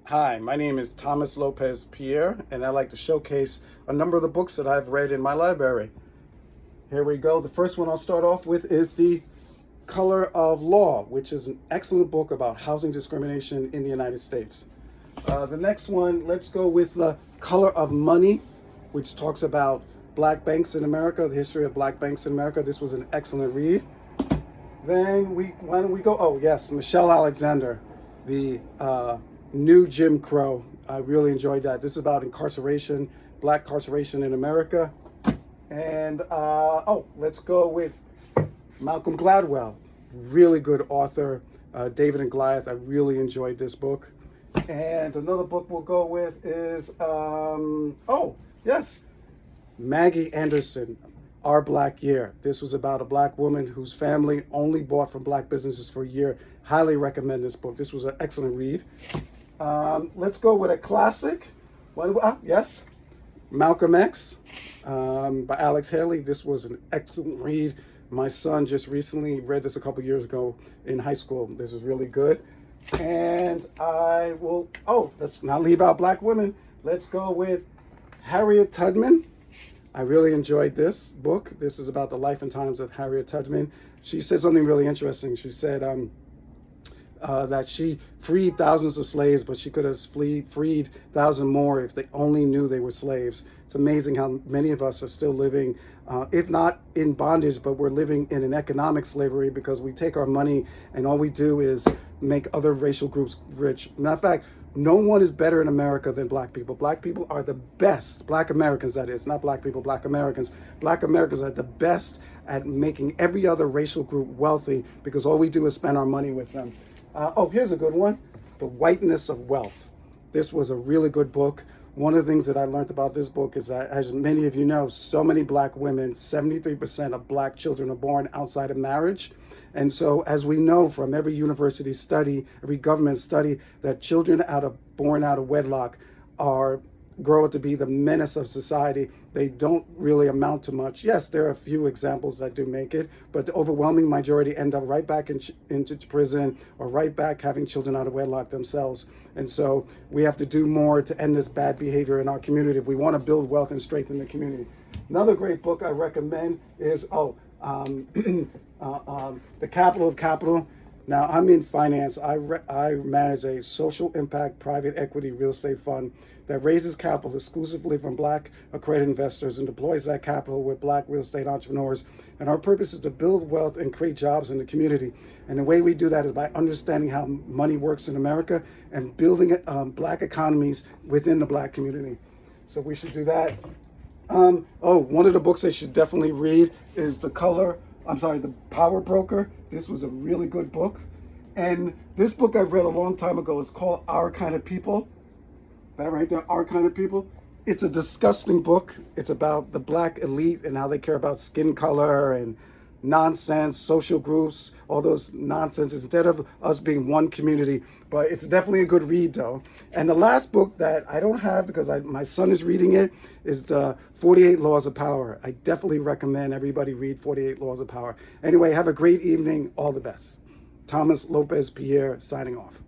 Hi, my name is Thomas Lopez-Pierre, and I'd like to showcase a number of the books that I've read in my library. Here we go. The first one I'll start off with is The Color of Law, which is an excellent book about housing discrimination in the United States. The next one, let's go with The Color of Money, which talks about black banks in America, the history of black banks in America. This was an excellent read. Then why don't we go, oh yes, Michelle Alexander, The New Jim Crow. I really enjoyed that. This is about incarceration, black incarceration in America. And let's go with Malcolm Gladwell, really good author. David and Goliath, I really enjoyed this book. And another book we'll go with is, Maggie Anderson, Our Black Year. This was about a black woman whose family only bought from black businesses for a year. Highly recommend this book. This was an excellent read. Let's go with a classic. Yes, Malcolm X by Alex Haley. This was an excellent read. My son just recently read this a couple years ago in high school. This is really good. And I will, let's not leave out black women. Let's go with Harriet Tubman. I really enjoyed this book. This is about the life and times of Harriet Tubman. She said something really interesting. She said that she freed thousands of slaves, but she could have freed thousands more if they only knew they were slaves. It's amazing how many of us are still living, if not in bondage, but we're living in an economic slavery because we take our money and all we do is make other racial groups rich. Matter of fact, no one is better in America than black people. Black people are the best. Black Americans, that is, not black people, black Americans. Black Americans are the best at making every other racial group wealthy because all we do is spend our money with them. Here's a good one, The Whiteness of Wealth. This was a really good book. One of the things that I learned about this book is that, as many of you know, so many black women, 73% of black children are born outside of marriage. And so, as we know from every university study, every government study, that children born out of wedlock grow up to be the menace of society. They don't really amount to much. Yes, there are a few examples that do make it, but the overwhelming majority end up right back into prison or right back having children out of wedlock themselves. And so we have to do more to end this bad behavior in our community if we want to build wealth and strengthen the community. Another great book I recommend is The Capital of Capital. Now, I'm in finance. I manage a social impact private equity real estate fund that raises capital exclusively from black accredited investors and deploys that capital with black real estate entrepreneurs. And our purpose is to build wealth and create jobs in the community. And the way we do that is by understanding how money works in America and building black economies within the black community. So we should do that. One of the books I should definitely read is The Power Broker. This was a really good book. And this book I read a long time ago is called Our Kind of People. That right there, Our Kind of People. It's a disgusting book. It's about the black elite and how they care about skin color and nonsense, social groups, all those nonsense, instead of us being one community. But it's definitely a good read though. And the last book that I don't have because my son is reading it is the 48 Laws of Power. I definitely recommend everybody read 48 Laws of Power. Anyway, have a great evening. All the best. Thomas Lopez-Pierre signing off.